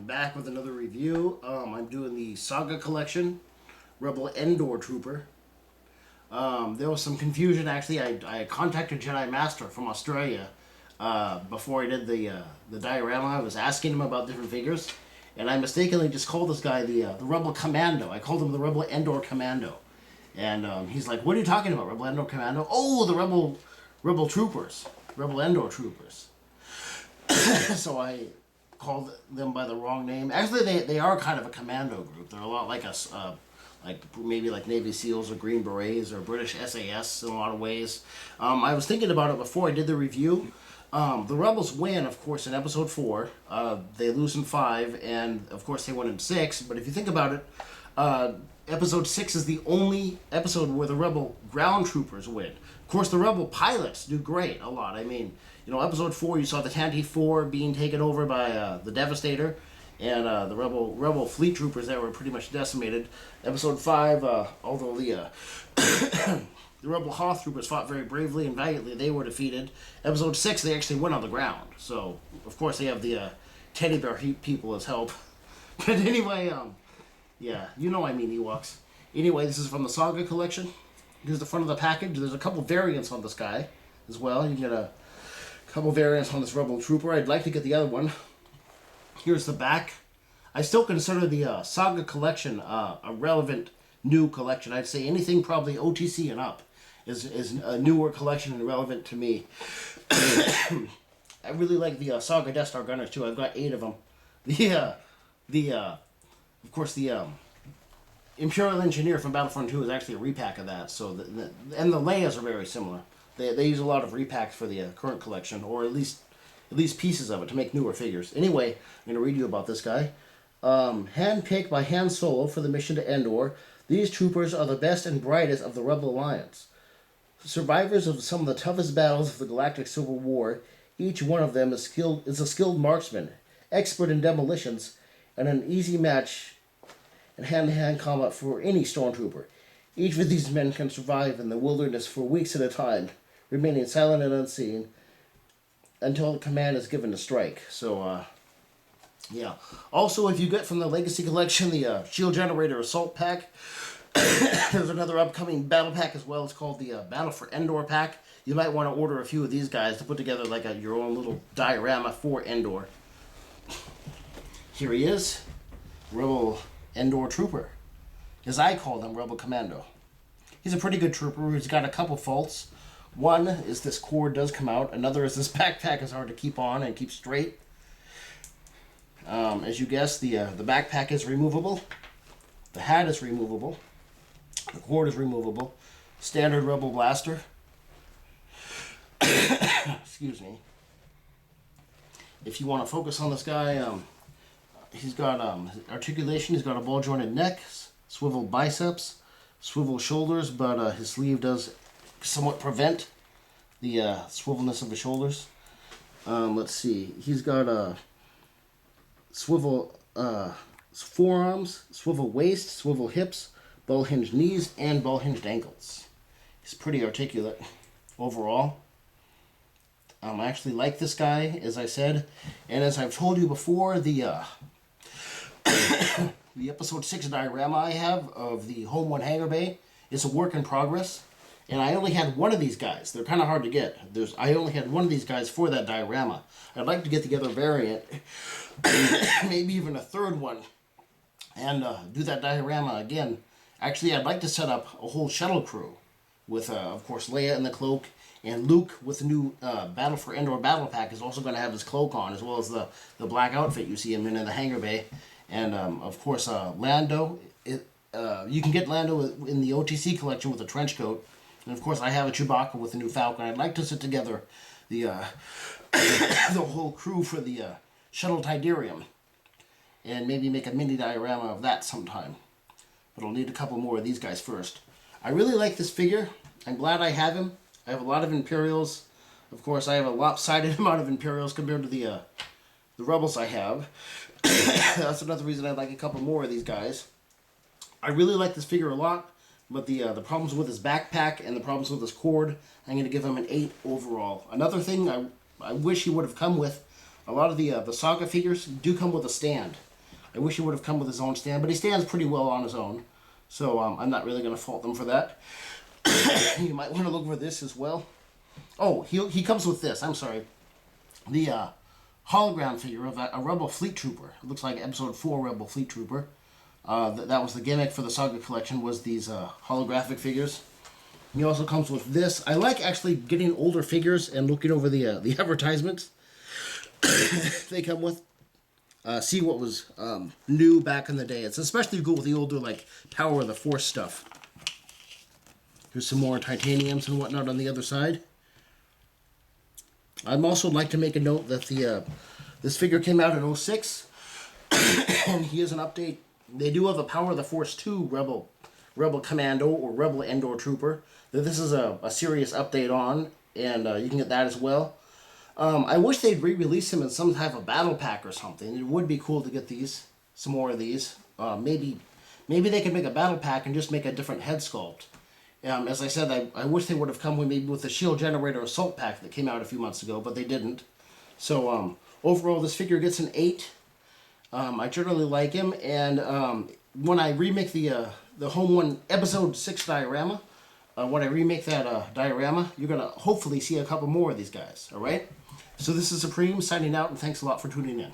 I'm back with another review. I'm doing the SAGA collection, Rebel Endor Trooper. There was some confusion actually. I contacted Jedi Master from Australia before I did the diorama. I was asking him about different figures, and I mistakenly just called this guy the Rebel Commando. I called him the Rebel Endor Commando, and he's like, "What are you talking about, Rebel Endor Commando?" Oh, the Rebel Troopers, Rebel Endor Troopers. So I called them by the wrong name. Actually, they are kind of a commando group. They're a lot like us, like maybe like Navy SEALs or Green Berets or British SAS in a lot of ways. I was thinking about it before I did the review. The Rebels win, of course, in Episode 4. They lose in 5, and of course they win in 6. But if you think about it, Episode 6 is the only episode where the Rebel ground troopers win. Of course, the Rebel pilots do great a lot. I mean, Episode 4, you saw the Tantive 4 being taken over by the Devastator, and the Rebel fleet troopers that were pretty much decimated. Episode 5, although the the Rebel Hoth troopers fought very bravely and valiantly, they were defeated. Episode 6, they actually went on the ground. So, of course, they have the teddy bear people as help. But anyway, yeah, I mean Ewoks. Anyway, this is from the Saga collection. Here's the front of the package. There's a couple variants on this guy as well. You can get a couple variants on this Rebel Trooper. I'd like to get the other one. Here's the back. I still consider the Saga collection a relevant new collection. I'd say anything probably OTC and up is a newer collection and relevant to me. I really like the Saga Death Star Gunners too. I've got 8 of them. Of course, the Imperial Engineer from Battlefront 2 is actually a repack of that. So and the Leias are very similar. They use a lot of repacks for the current collection, or at least pieces of it to make newer figures. Anyway, I'm going to read you about this guy. Handpicked by Han Solo for the mission to Endor, these troopers are the best and brightest of the Rebel Alliance. Survivors of some of the toughest battles of the Galactic Civil War, each one of them is a skilled marksman, expert in demolitions, and an easy match in hand-to-hand combat for any stormtrooper. Each of these men can survive in the wilderness for weeks at a time, remaining silent and unseen until the command is given to strike. So, yeah. Also, if you get from the Legacy Collection the Shield Generator Assault Pack, there's another upcoming battle pack as well. It's called the Battle for Endor Pack. You might want to order a few of these guys to put together like your own little diorama for Endor. Here he is, Rebel Endor Trooper. As I call them, Rebel Commando. He's a pretty good trooper. He's got a couple faults. One is this cord does come out. Another is this backpack is hard to keep on and keep straight. As you guessed, the backpack is removable. The hat is removable. The cord is removable. Standard Rebel blaster. Excuse me. If you want to focus on this guy, he's got articulation. He's got a ball-jointed neck, swivel biceps, swivel shoulders, but his sleeve does somewhat prevent the swivelness of the shoulders. Let's see. He's got swivel forearms, swivel waist, swivel hips, ball-hinged knees, and ball-hinged ankles. He's pretty articulate overall. I actually like this guy, as I said, and as I've told you before, the Episode 6 diorama I have of the Home 1 Hangar Bay is a work in progress, and I only had one of these guys. They're kind of hard to get. I only had one of these guys for that diorama. I'd like to get the other variant, maybe even a third one, and do that diorama again. Actually, I'd like to set up a whole shuttle crew with, of course, Leia in the cloak, and Luke with the new Battle for Endor battle pack is also going to have his cloak on, as well as the black outfit you see him in the hangar bay. And, of course, Lando. You can get Lando in the OTC collection with a trench coat. And, of course, I have a Chewbacca with the new Falcon. I'd like to sit together the the whole crew for the Shuttle Tidarium. And maybe make a mini diorama of that sometime. But I'll need a couple more of these guys first. I really like this figure. I'm glad I have him. I have a lot of Imperials. Of course, I have a lopsided amount of Imperials compared to the Rebels I have. That's another reason I'd like a couple more of these guys. I really like this figure a lot, but the problems with his backpack and the problems with his cord, I'm going to give him an 8 overall. Another thing I wish he would have come with, a lot of the Saga figures do come with a stand. I wish he would have come with his own stand, but he stands pretty well on his own. So I'm not really going to fault them for that. You might want to look for this as well. Oh, he comes with this. I'm sorry. The hologram figure of a Rebel Fleet Trooper. It looks like Episode 4 Rebel Fleet Trooper. That was the gimmick for the Saga collection, was these holographic figures. He also comes with this. I like actually getting older figures and looking over the advertisements they come with. See what was new back in the day. It's especially good with the older, like, Power of the Force stuff. Here's some more titaniums and whatnot on the other side. I'd also like to make a note that this figure came out in 06, and he is an update. They do have a Power of the Force 2 Rebel Commando or Rebel Endor Trooper that this is a serious update on, and you can get that as well. I wish they'd re-release him in some type of battle pack or something. It would be cool to get some more of these. Maybe they could make a battle pack and just make a different head sculpt. As I said, I wish they would have come with maybe with the Shield Generator Assault Pack that came out a few months ago, but they didn't. So overall, this figure gets an 8. I generally like him, and when I remake the Home One Episode 6 diorama, when I remake that diorama, you're going to hopefully see a couple more of these guys, alright? So this is Supreme signing out, and thanks a lot for tuning in.